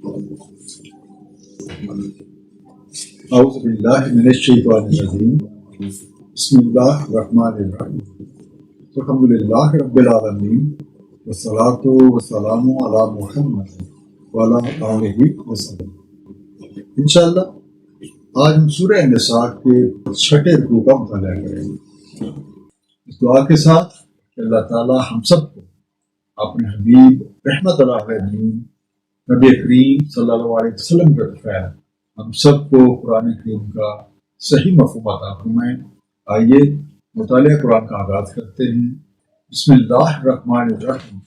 اعوذ باللہ من الشیطان الرجیم بسم اللہ الرحمن الرحیم الحمد للہ رب العالمین والصلاۃ والسلام علی محمد وعلی آلہ وسلم۔ انشاءاللہ آج ہم سورہ نساء کے 6 رکوع کا مطالعہ کریں گے، اس دعا کے ساتھ کہ اللہ تعالی ہم سب کو اپنے حبیب رحمت العالمین نبی کریم صلی اللہ علیہ وسلم کے خیر ہم سب کو قرآن کریم کا صحیح مفہوم عطا فرمائیں۔ آئیے مطالعہ قرآن کا آغاز کرتے ہیں۔ بسم اللہ الرحمن الرحیم۔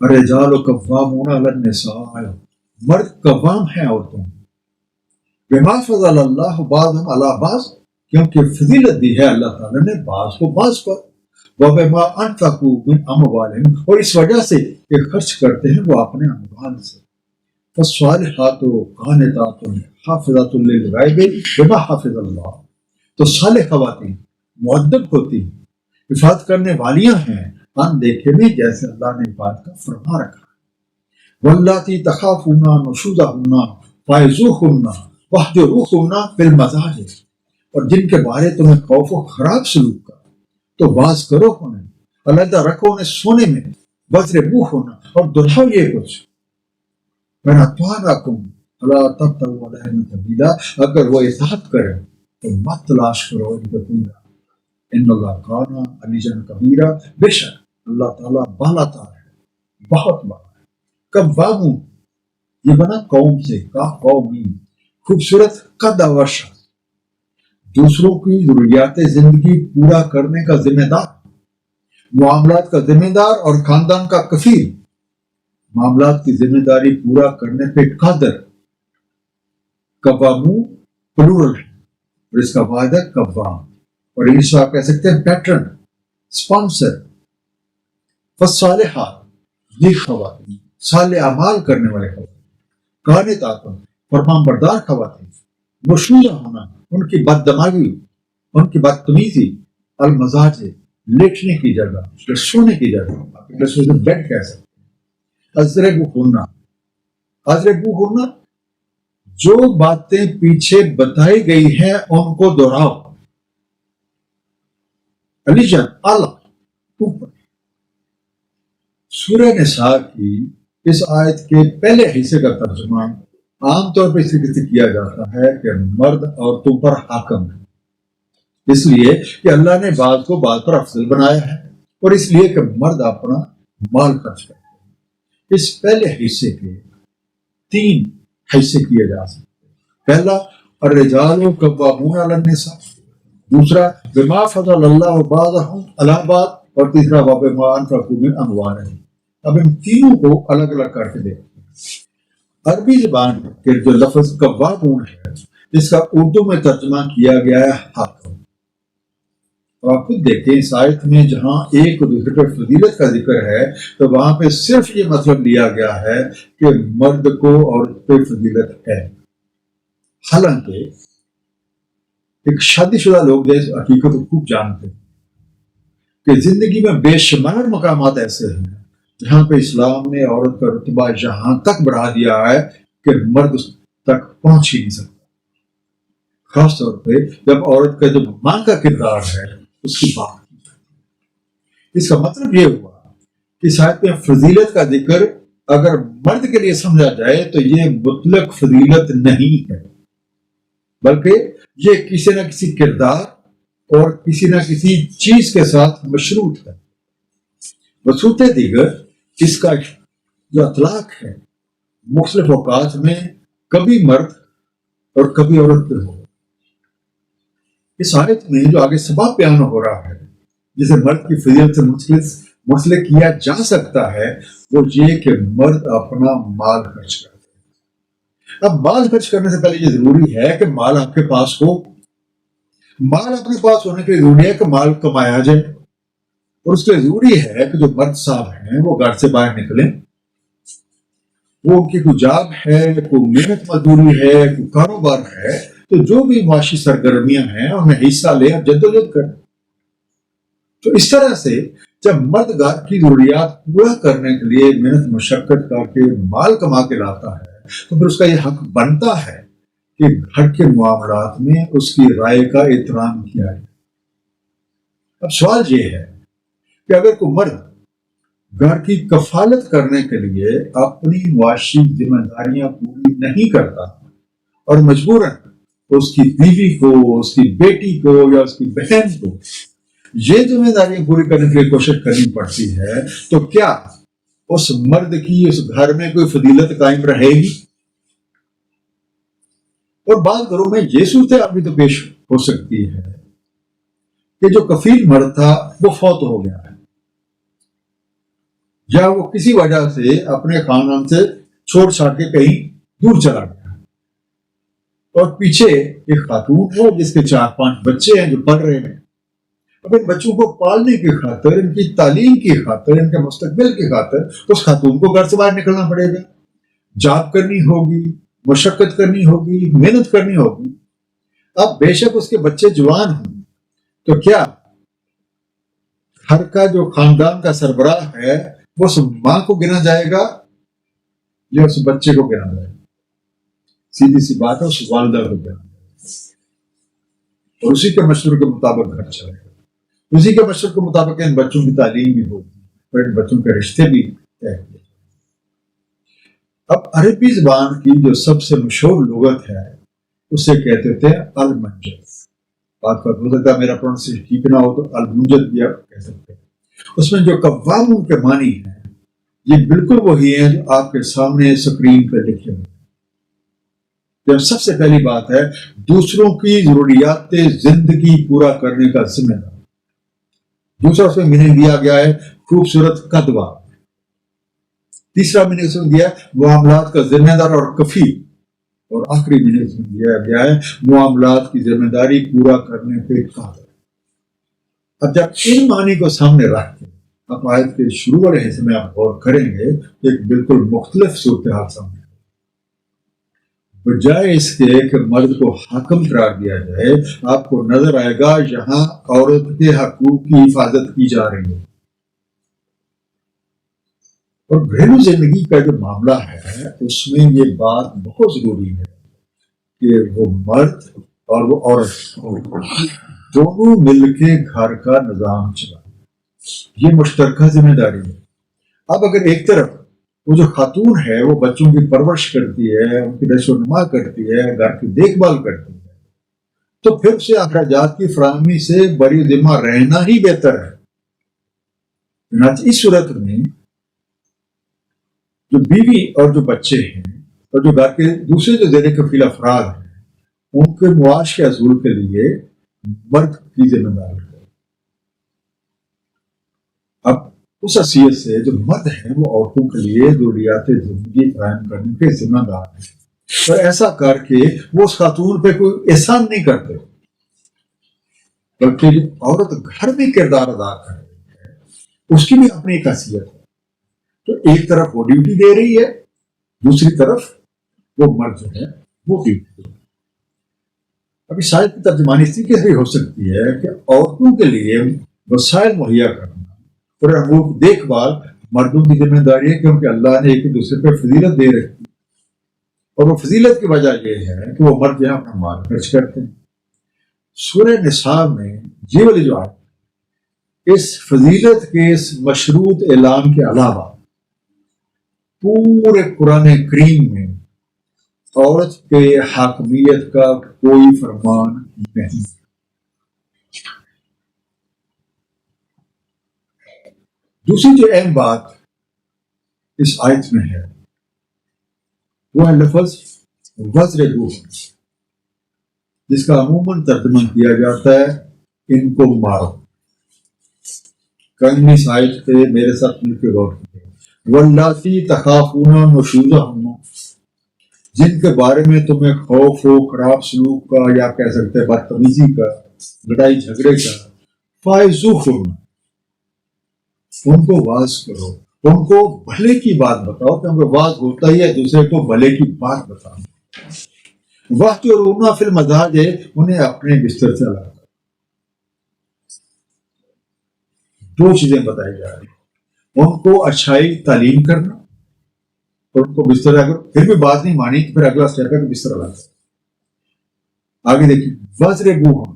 الرجال قوامون علی النساء، مرد قوام ہیں عورتوں بما فضل اللہ بعضهم علی بعض، کیونکہ فضیلت دی ہے اللہ تعالیٰ نے بعض کو بعض پر، وبما انفقوا من اموالهم، اور اس وجہ سے کہ خرچ کرتے ہیں وہ اپنے اموال سے۔ فالصالحات قانتات حافظات للغیب بما حفظ اللہ، تو صالح خواتین مؤدب ہوتی ہیں، حفاظت کرنے والیاں ہیں ان دیکھے میں جیسے اللہ نے بات کا فرما رکھا ہے۔ واللاتی تخافون نشوزہن فعظوہن واہجروہن فی المضاجع، اور جن کے بارے تمہیں خوف و خراب سلوک کا تو باز کرو انہیں، علیحدہ رکھو انہیں سونے میں، واضربوہن، اور دہراؤ یہ کچھ، وَإِنْ أَطَاعْنَكُمْ فَلَا تَبْتَغُوا عَلَيْهِنَّ سَبِيلًا، اگر وہ اطاعت کرے تو مت تلاش کرو ان کا کوئی راہ۔ ان اللہ کان علیٰ کبیرا، بے شک اللہ تعالیٰ بالا تار ہے، بہت بڑا ہے۔ قوامون، یہ بنا قوم سے، کا قومی، خوبصورت قد ورشہ، دوسروں کی ضروریات زندگی پورا کرنے کا ذمہ دار، معاملات کا ذمہ دار اور خاندان کا کفیل، معاملات کی ذمہ داری پورا کرنے پہ قادر۔ قوامو پلورل ہے اور اس کا واحد ہے قوام، اور انگلش میں آپ کہہ سکتے ہیں پیٹرن، اسپانسر۔ فالصالحات، نیک خواتین، صالح اعمال کرنے والے خواتین، قانتات، فرمان بردار خواتین، نشوزہ ہونا، ان کی بد دماغی، ان کی بدتمیزی، المزاج، لیٹنے کی جگہ یا سونے کی جگہ، آپ انگلش میں بیڈ کہہ سکتے ہیں۔ اضربوہن، جو باتیں پیچھے بتائی گئی ہیں ان کو دہراؤ، علیجن اعلیٰ اوپر۔ سورہ نساء کی اس آیت کے پہلے حصے کا ترجمہ عام طور پر اس طریقے سے کیا جاتا ہے کہ مرد عورتوں پر حاکم ہے، اس لیے کہ اللہ نے بعض کو بعض پر افضل بنایا ہے، اور اس لیے کہ مرد اپنا مال خرچ کرتا ہے۔ اس پہلے حصے کے 3 حصے کیے جا سکتے ہیں۔ پہلا الرجال قوامون علی النساء، دوسرا بما فضل اللہ بعضهم علی بعض، اور تیسرا وبما انفقوا من اموالهم۔ اب ان تینوں کو الگ الگ کر کے دیکھتے ہیں۔ عربی زبان کے جو لفظ قوامون ہے، اس کا اردو میں ترجمہ کیا گیا ہے حاکم۔ آپ خود دیکھیں اس آیت میں جہاں ایک دوسرے پر فضیلت کا ذکر ہے تو وہاں پہ صرف یہ مطلب لیا گیا ہے کہ مرد کو عورت پہ فضیلت ہے، حالانکہ ایک شادی شدہ لوگ اس حقیقت کو خوب جانتے ہیں کہ زندگی میں بے شمار مقامات ایسے ہیں جہاں پہ اسلام نے عورت کا رتبہ یہاں تک بڑھا دیا ہے کہ مرد اس تک پہنچ ہی نہیں سکتا، خاص طور پہ جب عورت کا جو ماں کا کردار ہے اس کی بات کی جاتی ہے۔ اس کا مطلب یہ ہوا کہ اس آیت میں فضیلت کا ذکر اگر مرد کے لیے سمجھا جائے تو یہ مطلق فضیلت نہیں ہے، بلکہ یہ کسی نہ کسی کردار اور کسی نہ کسی چیز کے ساتھ مشروط ہے۔ بصورت دیگر اس کا جو اطلاق ہے مختلف اوقات میں کبھی مرد اور کبھی عورت پہ ہو۔ اس آیت میں جو آگے سبب بیان ہو رہا ہے جسے مرد کی فضیلت سے منسلک کیا جا سکتا ہے وہ یہ کہ مرد اپنا مال خرچ کرتے ہیں۔ اب مال خرچ کرنے سے پہلے یہ ضروری ہے کہ مال آپ کے پاس ہو۔ مال اپنے پاس ہونے کے لیے ضروری ہے کہ مال کمایا جائے، اور اس کے لیے ضروری ہے کہ جو مرد صاحب ہیں وہ گھر سے باہر نکلیں، وہ ان کی کوئی جاب ہے، کوئی محنت مزدوری ہے، کوئی کاروبار ہے، تو جو بھی معاشی سرگرمیاں ہیں ان میں حصہ لے اور جدوجہد کریں۔ تو اس طرح سے جب مرد گھر کی ضروریات پورا کرنے کے لیے محنت مشقت کر کے مال کما کے لاتا ہے تو پھر اس کا یہ حق بنتا ہے کہ گھر کے معاملات میں اس کی رائے کا احترام کیا جائے۔ اب سوال یہ ہے کہ اگر کوئی مرد گھر کی کفالت کرنے کے لیے اپنی معاشی ذمہ داریاں پوری نہیں کرتا اور مجبوراً اس کی بیوی کو، اس کی بیٹی کو یا اس کی بہن کو یہ ذمہ داریاں پوری کرنے کے لیے کوشش کرنی پڑتی ہے، تو کیا اس مرد کی اس گھر میں کوئی فضیلت قائم رہے گی؟ اور بعض گھروں میں یہ صورتحال بھی تو پیش ہو سکتی ہے کہ جو کفیل مرد تھا وہ فوت ہو گیا ہے، یا وہ کسی وجہ سے اپنے خاندان سے چھوڑ چھاڑ کے کہیں دور چلا گیا، اور پیچھے ایک خاتون ہے جس کے 4-5 بچے ہیں جو پڑھ رہے ہیں۔ اب ان بچوں کو پالنے کی خاطر، ان کی تعلیم کی خاطر، ان کے مستقبل کی خاطر اس خاتون کو گھر سے باہر نکلنا پڑے گا، جاب کرنی ہوگی، مشقت کرنی ہوگی، محنت کرنی ہوگی۔ اب بے شک اس کے بچے جوان ہوں تو کیا گھر کا جو خاندان کا سربراہ ہے وہ اس ماں کو گنا جائے گا یا اس بچے کو گنا جائے گا؟ سیدھی سی بات ہے، اس والدہ کو گنا جائے گا، اور اسی کے مشورے کے مطابق گھر چلے گا، اسی کے مشورے کے مطابق ان بچوں کی تعلیم بھی ہوگی اور ان بچوں کے رشتے بھی طے ہوگی۔ اب عربی زبان کی جو سب سے مشہور لغت ہے اسے کہتے تھے المنجد۔ بات کا ہو سکتا ہے میرا پروننسیشن ٹھیک نہ ہو تو المنجد بھی آپ کہہ سکتے ہیں۔ اس میں جو قواموں کے معنی ہیں یہ بالکل وہی ہیں جو آپ کے سامنے اسکرین پہ لکھے ہوئے ہیں۔ جب سب سے پہلی بات ہے دوسروں کی ضروریات زندگی پورا کرنے کا ذمہ دار۔ دوسرا اس میں میننگ دیا گیا ہے خوبصورت قدوہ۔ تیسرا میننگ اس میں دیا ہے معاملات کا ذمہ دار اور کفیل، اور آخری میننگ اس میں دیا گیا ہے معاملات کی ذمہ داری پورا کرنے پہ قادر۔ اب جب ان معنی کو سامنے رکھ کے آپ آیت کے شروع والے حصے میں آپ غور کریں گے تو ایک بالکل مختلف صورتحال سامنے بجائے اس کے کہ مرد کو حاکم قرار دیا جائے، آپ کو نظر آئے گا یہاں عورت کے حقوق کی حفاظت کی جا رہی ہے۔ اور گھریلو زندگی کا جو معاملہ ہے اس میں یہ بات بہت ضروری ہے کہ وہ مرد اور وہ عورت دونوں مل کے گھر کا نظام چلائیں، یہ مشترکہ ذمہ داری ہے۔ اب اگر ایک طرف وہ جو خاتون ہے وہ بچوں کی پرورش کرتی ہے، ان کی نشو و نما کرتی ہے، گھر کی دیکھ بھال کرتی ہے، تو پھر اسے اخراجات کی فراہمی سے بری ذمہ رہنا ہی بہتر ہے۔ چنانچہ اس صورت میں جو بیوی اور جو بچے ہیں اور جو گھر کے دوسرے جو زیر کفیل افراد ہیں ان کے معاش کے حصول کے لیے مرد کی ذمہ داری ہے۔ اب اس حیثیت سے جو مرد ہیں وہ عورتوں کے لیے ضروریات زندگی فراہم کرنے کے ذمہ دار ہیں، اور ایسا کر کے وہ اس خاتون پہ کوئی احسان نہیں کرتے، بلکہ جو عورت گھر میں کردار ادا کر رہی ہے اس کی بھی اپنی ایک حیثیت ہے۔ تو ایک طرف وہ ڈیوٹی دے رہی ہے، دوسری طرف وہ مرد جو ہے وہ ڈیوٹی دے رہی ہے۔ ابھی شاید کی ترجمانی اس طریقے سے ہو سکتی ہے کہ عورتوں کے لیے وسائل مہیا کرنا اور وہ دیکھ بھال مردوں کی ذمہ داری ہے، کیونکہ اللہ نے ایک دوسرے پہ فضیلت دے رکھی، اور وہ فضیلت کی وجہ یہ ہے کہ وہ مرد جو ہے اپنا مال خرچ کرتے ہیں۔ سورہ نساء میں یہ والی جو آیت اس فضیلت کے اس مشروط اعلان کے علاوہ پورے قرآن کریم میں عورت پہ حاکمیت کا کوئی فرمان نہیں۔ دوسری جو اہم بات اس آیت میں ہے وہ ہے لفظ وَاضْرِبُوهُمْ، جس کا عموماً ترجمہ کیا جاتا ہے ان کو مارو۔ کہیں اس آیت پہ میرے ساتھ مل کے غور کیجیے۔ وَاللَّاتِي تَخَافُونَ نُشُوزَهُنَّ، جن کے بارے میں تمہیں خوف ہو خراب سلوک کا یا کہہ سکتے ہیں بدتمیزی کا، لڑائی جھگڑے کا، فَاعِظُوهُنَّ، ان کو واعظ کرو، ان کو بھلے کی بات بتاؤ، کیونکہ واعظ ہوتا ہی ہے دوسرے کو بھلے کی بات بتانا۔ وَاهْجُرُوهُنَّ فِي الْمَضَاجِعِ، انہیں اپنے بستر سے الگ کرو۔ دو چیزیں بتائی جا رہی ہیں، ان کو اچھائی تعلیم کرنا اور ان کو بستر اگر پھر بھی بات نہیں مانی تو پھر اگلا اسٹیپ ہے کہ بستر الگ ہے. آگے دیکھیے وزر گو ہونا،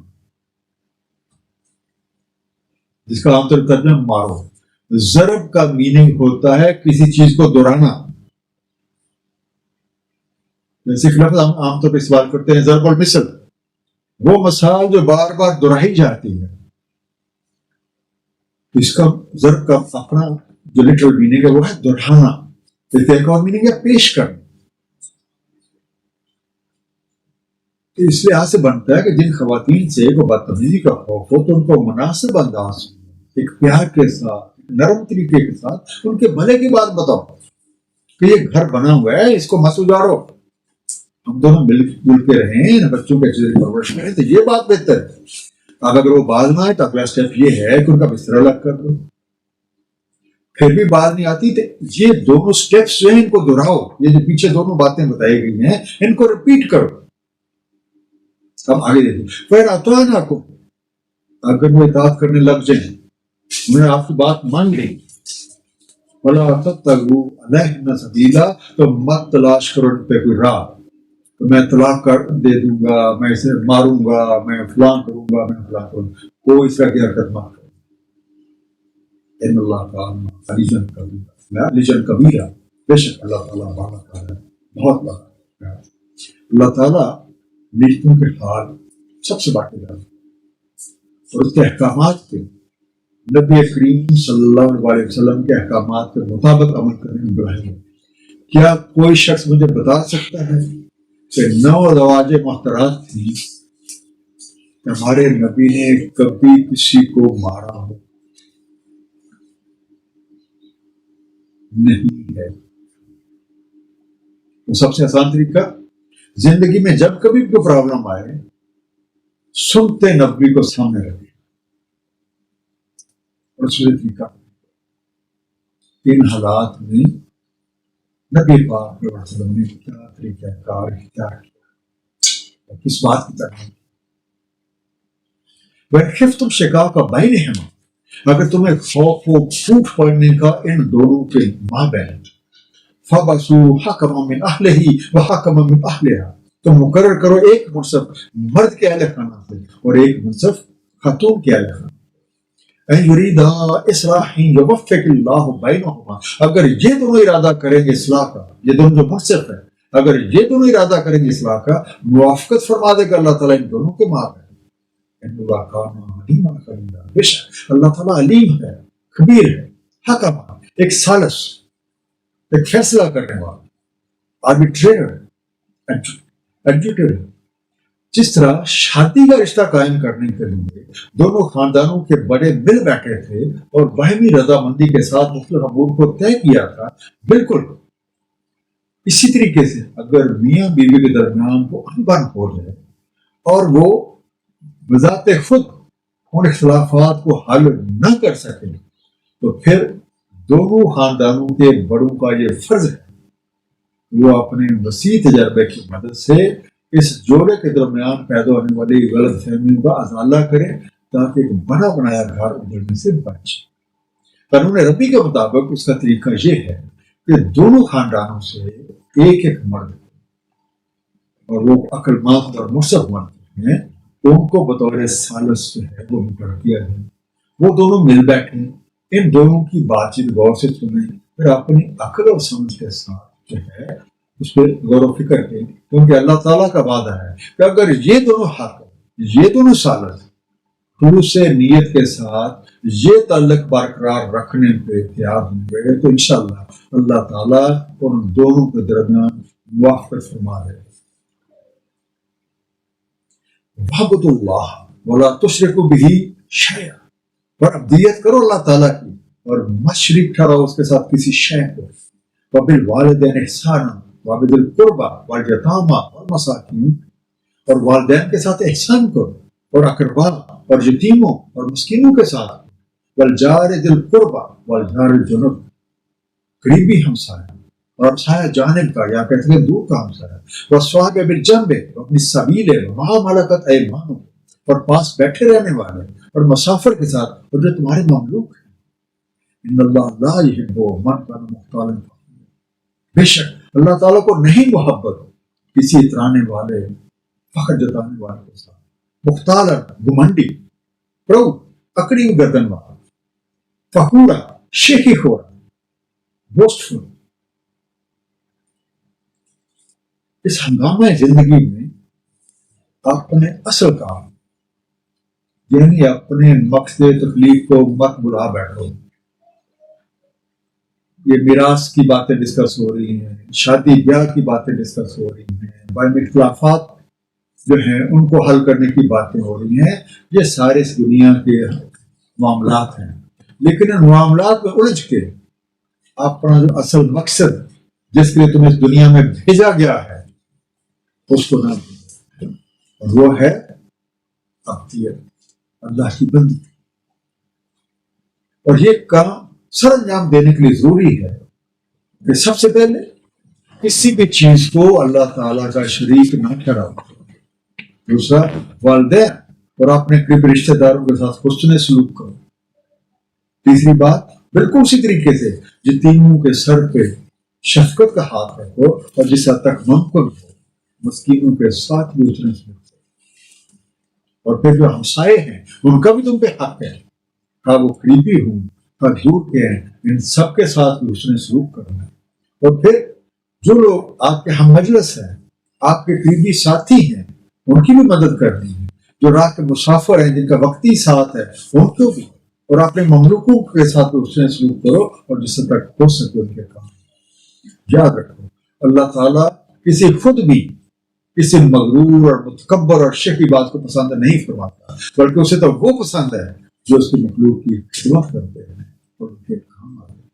جس کا عام طور پر ترجمہ مارو. ضرب کا میننگ ہوتا ہے کسی چیز کو دہرانا. جیسے لفظ ہم عام طور پہ استعمال کرتے ہیں ضرب المثل، وہ مثال جو بار بار دہرائی جاتی ہے. اس کا ضرب کا اپنا جو لٹرل میننگ ہے وہ ہے دہرانا. اس کا ایک اور میننگ ہے پیش کرنا. اس لحاظ سے بنتا ہے کہ جن خواتین سے کوئی بدتمیزی کا خوف ہو تو ان کو مناسب انداز میں ایک پیار کے ساتھ نرم طریقے کے ساتھ ان کے بھلے کی بات بتاؤ کہ یہ گھر بنا ہوا ہے، اس کو مت اجاڑو، ہم دونوں مل جل کے رہیں، بچوں کے اچھے سے پرورش کریں، تو یہ بات بہتر ہے. اب اگر وہ باز نہ آئے تو اگلا اسٹیپ یہ ہے کہ ان کا بستر الگ کر دو. پھر بھی باز نہیں آتی تو یہ دونوں اسٹیپس جو ہیں ان کو دہراؤ. یہ جو پیچھے دونوں باتیں بتائی گئی ہیں ان کو ریپیٹ کرو. اب آگے دیکھیں پھر اتوانا کو، اگر وہ اطاعت کرنے لگ جائیں، انہوں نے آپ کی بات مان لی، ولا تبتغوا علیہن سبیلا، تو مت تلاش کرو ان پہ کوئی راہ، تو میں طلاق کر دے دوں گا، میں اسے ماروں گا، میں فلان کروں گا، میں فلان کروں گا. کوئی اس طرح کی حرکت مت کرو. ان اللہ کا علیجن کبیرہ، علیجن کبیرہ، بے شک اللہ تعالیٰ بڑا ہے، بہت بڑا ہے. اللہ تعالیٰ نیتوں کے حال سب سے بڑھ جاتا ہے اور اس کے احکامات کے نبی کریم صلی اللہ علیہ وسلم کے احکامات کے مطابق عمل کرنے میں بڑھائی ہے. کیا کوئی شخص مجھے بتا سکتا ہے کہ 9 ازواج محترمات تھی کہ ہمارے نبی نے کبھی کسی کو مارا ہو؟ نہیں ہے. تو سب سے آسان طریقہ زندگی میں جب کبھی کوئی پرابلم آئے سنتے نبی کو سامنے رکھے اور سوچے طریقہ ان حالات میں نبی پاک صلی اللہ علیہ وسلم نے کیا طریقہ کار اختیار کیا، کس بات کی طرح. وَإِنْ شِقَاقَ بَيْنِهِمَا، اگر تمہیں خوف و پھوٹ پڑنے کا ان دونوں کے مابین، فَبَعْثُوا حَكَمًا مِنْ أَهْلِهِ وَحَكَمًا مِنْ أَهْلِهَا، تو مقرر کرو ایک منصف مرد کے اہل خانہ سے اور ایک منصف خاتون کے اہل خانہ. اَن يُرِيدَا إِصْلَاحًا يُوَفِّقِ اللَّهُ بَيْنَهُمَا، اگر یہ دونوں ارادہ کریں گے اصلاح کا، یہ دونوں جو منصف ہے اگر یہ دونوں ارادہ کریں گے اصلاح کا، موافقت فرما دے گا اللہ تعالیٰ ان دونوں کے مابین. اللہ کا بے شک اللہ تعالیٰ علیم ہے، خبیر ہے، حکم، ایک ثالث، ایک فیصلہ کرنے والا، آربیٹریٹر، ایڈجوڈیٹر. جس طرح شادی کا رشتہ قائم کرنے کے لیے دونوں خاندانوں کے بڑے مل بیٹھے تھے اور باہمی رضامندی کے ساتھ مختلف امور کو طے کیا تھا، بالکل اسی طریقے سے اگر میاں بیوی کے درمیان کو انبن ہو جائے اور وہ بذات خود ان اختلافات کو حل نہ کر سکے تو پھر دونوں خاندانوں کے بڑوں کا یہ فرض ہے وہ اپنے وسیع تجربے کی مدد سے اس جوڑے کے درمیان پیدا ہونے والی غلط فہمیوں کا ازالہ کرے تاکہ ایک بنا بنایا گھر اجڑنے سے بچے. قانون ربی کے مطابق اس کا طریقہ یہ ہے کہ دونوں خاندانوں سے ایک ایک مرد اور وہ عقل مند اور منصف مرد ہیں ان کو بطور ثالث جو ہے وہ مقرر کیا جائے. وہ دونوں مل بیٹھیں، ان دونوں کی بات چیت غور سے سنیں، پھر اپنی عقل اور سمجھ کے ساتھ جو ہے اس پہ غور و فکر کریں، کیونکہ اللہ تعالیٰ کا وعدہ ہے کہ اگر یہ دونوں حق، یہ دونوں ثالث خلوص سے نیت کے ساتھ یہ تعلق برقرار رکھنے پہ تیار ہوں گے تو انشاءاللہ اللہ تعالیٰ ان دونوں کے درمیان موافقت فرما دے. وَعْبُدُوا اللَّهَ وَلَا تُشْرِكُوا بِهِ شَيْئًا، اور عبدیت کرو اللہ تعالیٰ کی اور مت شریک ٹھہراؤ اس کے ساتھ کسی شے کو. وَبِالْوَالِدَيْنِ إِحْسَانًا وَبِذِي الْقُرْبَى وَالْيَتَامَى وَالْمَسَاكِينِ، اور والدین کے ساتھ احسان کرو اور اقربا اور یتیموں اور مسکینوں کے ساتھ. وَالْجَارِ ذِي الْقُرْبَى وَالْجَارِ الْجُنُبِ، قریبی ہمسایہ اور ہمسایہ جانب کا یا کہتے ہیں دور کا ہمسایہ. وَالصَّاحِبِ بِالْجَنبِ وَابْنِ السَّبِيلِ وَمَا مَلَكَتْ أَيْمَانُكُمْ، اور پاس بیٹھے رہنے والے اور مسافر کے ساتھ اور جو تمہارے مملوک ہیں. ان اللہ لا يحب من كان مختالا فخورا، بے شک اللہ تعالیٰ کو نہیں محبت کسی اترانے والے فخر جتانے والے کے ساتھ، مختال گمنڈی پرو اکڑی ہوئی گردن والا، فخورا شیخی خورا، بوسٹفل۔ اس ہنگامہ زندگی میں اپنے اصل کام یعنی اپنے مقصد تکلیف کو مت بلا بیٹھو۔ یہ میراث کی باتیں ڈسکس ہو رہی ہیں، شادی بیاہ کی باتیں ڈسکس ہو رہی ہیں، بین اختلافات جو ہیں ان کو حل کرنے کی باتیں ہو رہی ہیں، یہ سارے اس دنیا کے معاملات ہیں، لیکن ان معاملات میں الجھ کے اپنا جو اصل مقصد جس کے لیے تمہیں اس دنیا میں بھیجا گیا ہے اس کو نہ بھولو، اور وہ ہے عبدیت، اللہ کی بندگی۔ اور یہ کام سر انجام دینے کے لیے ضروری ہے کہ سب سے پہلے کسی بھی چیز کو اللہ تعالیٰ کا شریک نہ ٹھہراؤ، دوسرا والدین اور اپنے قریب رشتہ داروں کے ساتھ حسن سلوک کرو، تیسری بات بالکل اسی طریقے سے یتیموں کے سر پہ شفقت کا ہاتھ رکھو، اور جس حد تک ممکن ہو مسکینوں کے ساتھ بھی اتنے سلوک کرو، اور پھر جو ہمسائے ہیں ان کا بھی تم پہ حق ہے، وہ قریبی ہوں دور کے ہیں، ان سب کے ساتھ بھی حسن سلوک کرنا ہے۔ اور پھر جو لوگ آپ کے ہم مجلس ہیں، آپ کے قریبی ساتھی ہیں، ان کی بھی مدد کرنی ہے، جو راہ کے مسافر ہیں جن کا وقتی ساتھ ہے ان کو بھی، اور اپنے مملوکوں کے ساتھ بھی حسن سلوک کرو، اور جس تک ہو سکے ان کے کام۔ یاد رکھو اللہ تعالیٰ خود بھی کسی مغرور اور متکبر اور شکی بات کو پسند نہیں فرماتا، بلکہ اسے تو وہ پسند ہے جو اس کی مخلوق کی خدمت کرتے ہیں اور ان کے کام آتے ہیں۔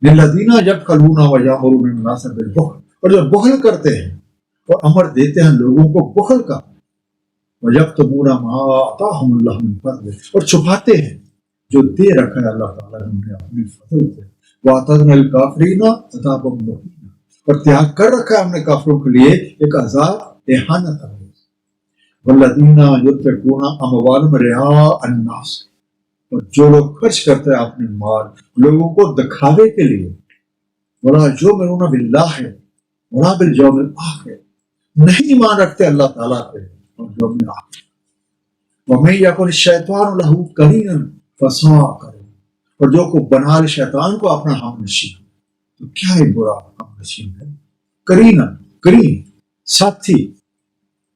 للذین یبخلون ویأمرون الناس بالبخل، اور جو بخل کرتے ہیں اور امر دیتے ہیں لوگوں کو بخل کا، ویکتمون ما آتاہم اللہ من فضلہ، اور چھپاتے ہیں جو دے رکھا ہے اللہ تعالیٰ نے انہیں اپنے فضل سے، وَأَعْتَدْنَا لِلْكَافِرِينَ عَذَابًا مُهِينًا، اور تیار کر رکھا ہے ہم نے کافروں کے لیے ایک عذاب اہانت آمیز۔ والذین ينفقون اموالهم رئاء الناس، اور جو لوگ خرچ کرتے ہیں اپنے مال لوگوں کو دکھاوے کے لیے، ولا یؤمنون باللہ ولا بالیوم الآخر، نہیں ایمان رکھتے اللہ تعالیٰ پہ اور یوم آخر۔ ومن یکن الشیطان لہ قرینا فساء قرینا، اور جو کو بنا لے شیطان کو اپنا ہم نشین تو کیا ہی برا ہم نشین ہے۔ قرینا، قرین ساتھی،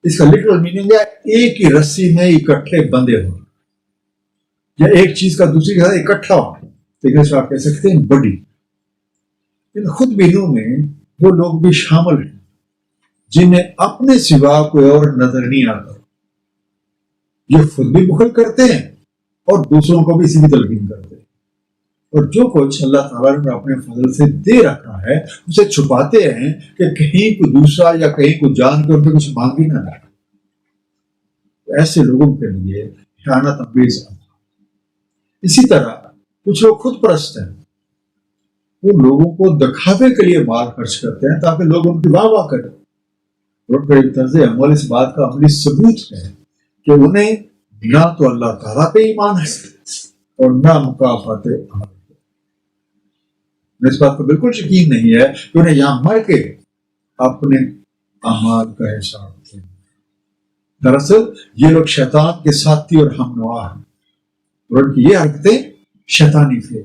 اس کا لٹرل میننگ ہے ایک ہی رسی میں اکٹھے بندے ہونا، یا ایک چیز کا دوسری کے ساتھ اکٹھا ہونا، لیکن اس کو آپ کہہ سکتے ہیں بڑی۔ ان خود بینوں میں وہ لوگ بھی شامل ہیں جنہیں اپنے سوا کوئی اور نظر نہیں آتا، یہ خود بھی بخل کرتے ہیں اور دوسروں کو بھی اسی کی تلقین کرتے ہیں، اور جو کچھ اللہ تعالیٰ نے اپنے فضل سے دے رکھا ہے اسے چھپاتے ہیں کہ کہیں کوئی دوسرا یا کہیں کوئی جان کے ان پہ کچھ مانگ ہی نہ لے۔ ایسے لوگوں کے لیے خیانت انگیز ہے۔ اسی طرح کچھ لوگ خود پرست ہیں، وہ لوگوں کو دکھاوے کے لیے مال خرچ کرتے ہیں تاکہ لوگ ان کی واہ واہ کریں، اور ان کا ایک طرز عمل اس بات کا عملی ثبوت ہے کہ انہیں نہ تو اللہ تعالیٰ پہ ایمان ہے اور نہ مکافات عمل۔ اس بات کو بالکل یقین نہیں ہے کہ انہیں یہاں مر کے اپنے اعمال کا حساب دیں۔ دراصل یہ لوگ شیطان کے ساتھی اور ہم نوا ہیں، اور ان کی یہ حرکتیں شیطانی تھے۔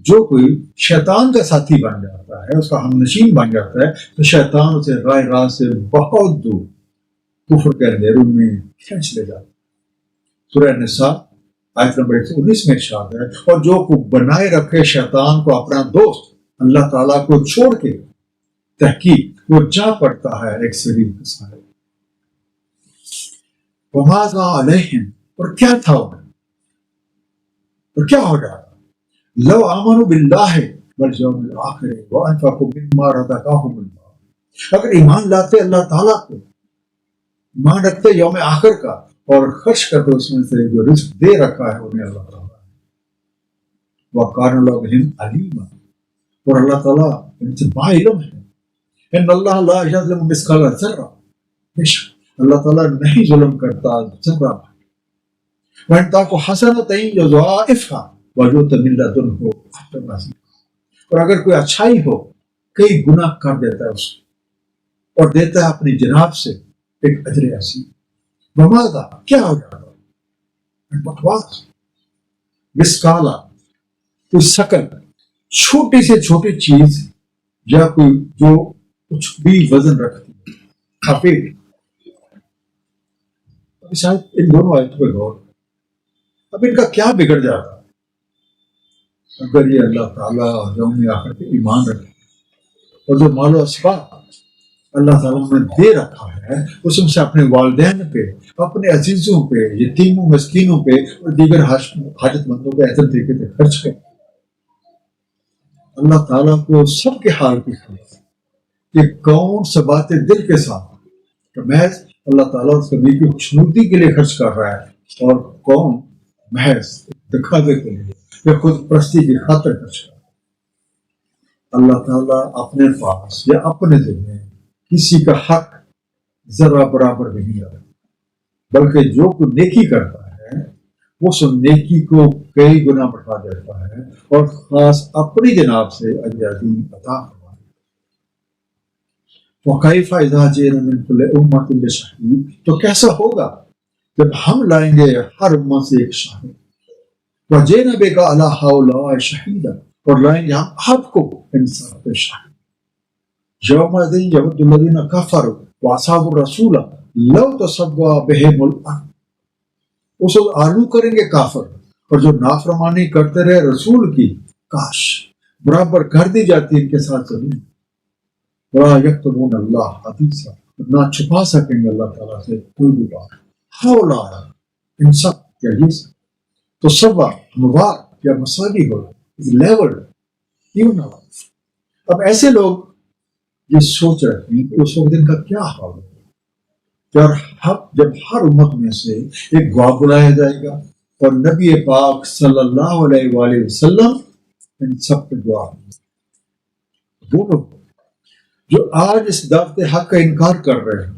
جو کوئی شیطان کا ساتھی بن جاتا ہے، اس کا ہم نشین بن جاتا ہے، تو شیطان اسے راہ راست سے بہت دور کفر کے اندھیروں میں کھینچ لے جاتا ہے۔ سورہ نساء آیت نمبر 119 میں ارشاد ہے، اور جو کو بنائے رکھے شیطان کو اپنا دوست اللہ تعالیٰ کو چھوڑ کے، تحقیق وہ جا پڑتا ہے ایک سریر کے سارے۔ وَمَاذَا عَلَيْهِمْ، اور کیا تھا انہیں، اور کیا ہو جاتا لو آمنوا باللہ والیوم الآخر وانفقوا مما رزقهم اللہ، اگر ایمان لاتے اللہ تعالیٰ کو، ایمان رکھتے یوم آخر کا، اور خرچ کرتے اس میں سے جو رزق دے رکھا ہے انہیں اللہ تعالیٰ نے۔ وَكَانَ اللَّهُ بِهِمْ عَلِيمًا، اور اللہ تعالیٰ ان سے با علم ہے۔ ان اللہ لا یظلم مثقال ذرہ، بے شک اللہ تعالیٰ نہیں ظلم کرتا ذرہ۔ وَإِن تَكُ حَسَنَةً يُضَاعِفْهَا وَيُؤْتِ مِن لَّدُنْهُ أَجْرًا عَظِيمًا، اور اگر کوئی اچھائی ہو کئی گنا کر دیتا ہے اس کو اور دیتا ہے اپنی جناب سے ایک اجر عظیم. بماذا کیا ہو جاتا ہے بکواس مسکالا کوئی شکل چھوٹی سے چھوٹی چیز یا کوئی جو کچھ بھی وزن رکھتی ہے خفیف. شاید ان دونوں آیتوں پہ غور اب ان کا کیا بگڑ جاتا اگر یہ اللہ تعالیٰ اور یوم آخر پہ ایمان رکھے اور جو مال و اسباب اللہ تعالیٰ نے دے رکھا ہے اس میں سے اپنے والدین پہ اپنے عزیزوں پہ یتیموں مسکینوں پہ اور دیگر حاجت مندوں پہ ایسے طریقے سے خرچ کرے. اللہ تعالیٰ کو سب کے حال کی خبر کہ کون سا باتیں دل کے ساتھ کہ محض اللہ تعالیٰ اس نبی کی خوشنودی کے لیے خرچ کر رہا ہے اور کون محض دکھاوے کے لیے یا خود پرستی کی خاطر خرچ کر رہا ہے. اللہ تعالیٰ اپنے پاس یا اپنے دل میں کسی کا حق ذرا برابر نہیں رکھتا بلکہ جو کوئی نیکی کرتا ہے وہ اس نیکی کو کئی گنا بڑھا دیتا ہے اور خاص اپنی جناب سے اجر عظیم عطا فرماتا ہے. وَكَيْفَ إِذَا جِئْنَا مِنْ كُلِّ أُمَّةٍ بِشَهِيدٍ تو کیسا ہوگا جب ہم لائیں گے ہر امت سے ایک شاہد. وَجِئْنَا بِكَ عَلَىٰ هَٰؤُلَاءِ شَهِيدًا اور لائیں گے ہم آپ کو انسان پہ شاہد. يَوْمَئِذٍ يَوَدُّ الَّذِينَ كَفَرُوا وَأَصْحَابُ الرَّسُولَ لَوْ تَسَوَّىٰ بِهِمُ الْأَرْضُ اس وقت آرزو کریں گے کافر اور جو نافرمانی کرتے رہے رسول کی کاش برابر کر دی جاتی ان کے ساتھ زمین. وَلَا يَكْتُمُونَ اللَّهَ حَدِيثًا نہ چھپا سکیں گے اللہ تعالیٰ سے کوئی بھی بات. ہاؤلا ان سب یا یہ سب تو سوا مواد یا مساوی ہو لیول کیوں نہ. اب ایسے لوگ یہ سوچ رہتے ہیں کہ اس وقت ان کا کیا حال ہوگا جب ہر امت میں سے ایک گواہ بلایا جائے گا اور نبی پاک صلی اللہ علیہ وآلہ وسلم ان سب کے گواہ ہوں گے. وہ لوگ جو آج اس دعوت حق کا انکار کر رہے ہیں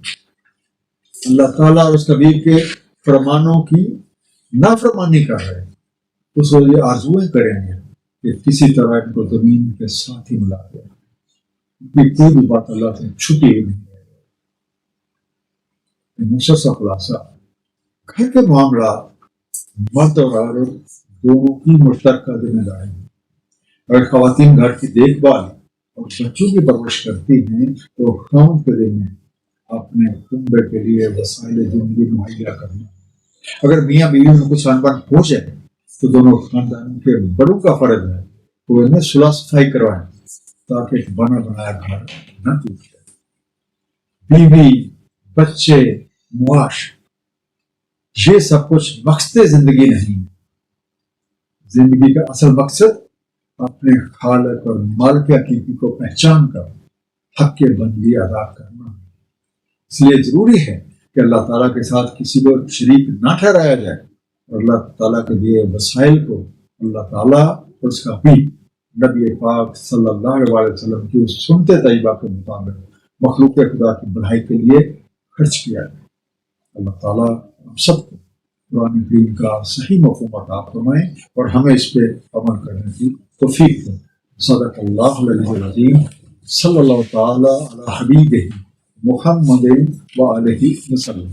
اللہ تعالیٰ اور اس نبی کے فرمانوں کی نافرمانی کر رہے ہیں اس وقت یہ آرزویں کریں گے کہ کسی طرح ان کو زمین کے ساتھ ہی ملا دیا کوئی بھی بات اللہ سے چھپی ہوئی نہیں ہے. مختصر خلاصہ گھر کے معاملات مرد اور عورت دونوں کی مشترکہ ذمہ داری ہے. اگر خواتین گھر کی دیکھ بھال اور بچوں کی پرورش کرتی ہیں تو خاوند کے ذمہ اپنے کنبے کے لیے وسائل زندگی مہیا کرنا. اگر میاں بیوی میں کچھ انبن ہو جائے تو دونوں خاندانوں کے بڑوں کا فرض ہے تو انہیں صلح صفائی کروائیں تاکہ ایک بنا بنایا گھر نہ ٹوٹ جائے. بیوی بچے معاش یہ سب کچھ مقصد زندگی نہیں. زندگی کا اصل مقصد اپنے خالق اور مالک حقیقی کو پہچان کر حق کے بندگی ادا کرنا. اس لیے ضروری ہے کہ اللہ تعالیٰ کے ساتھ کسی کو شریک نہ ٹھہرایا جائے اور اللہ تعالیٰ کے دیے وسائل کو اللہ تعالیٰ اور اس کا بھی نبی پاک صلی اللہ علیہ وسلم کی سنت طیبہ کے مطابق مخلوق خدا کی بھلائی کے لیے خرچ کیا جائے. اللہ تعالیٰ ہم سب کو قرآن کریم کا صحیح مفہوم عطا فرمائیں اور ہمیں اس پہ عمل کرنے کی توفیق دیں. صدق اللہ العلی العظیم صلی اللہ تعالیٰ علی حبیبہ محمد و علیہ وسلم.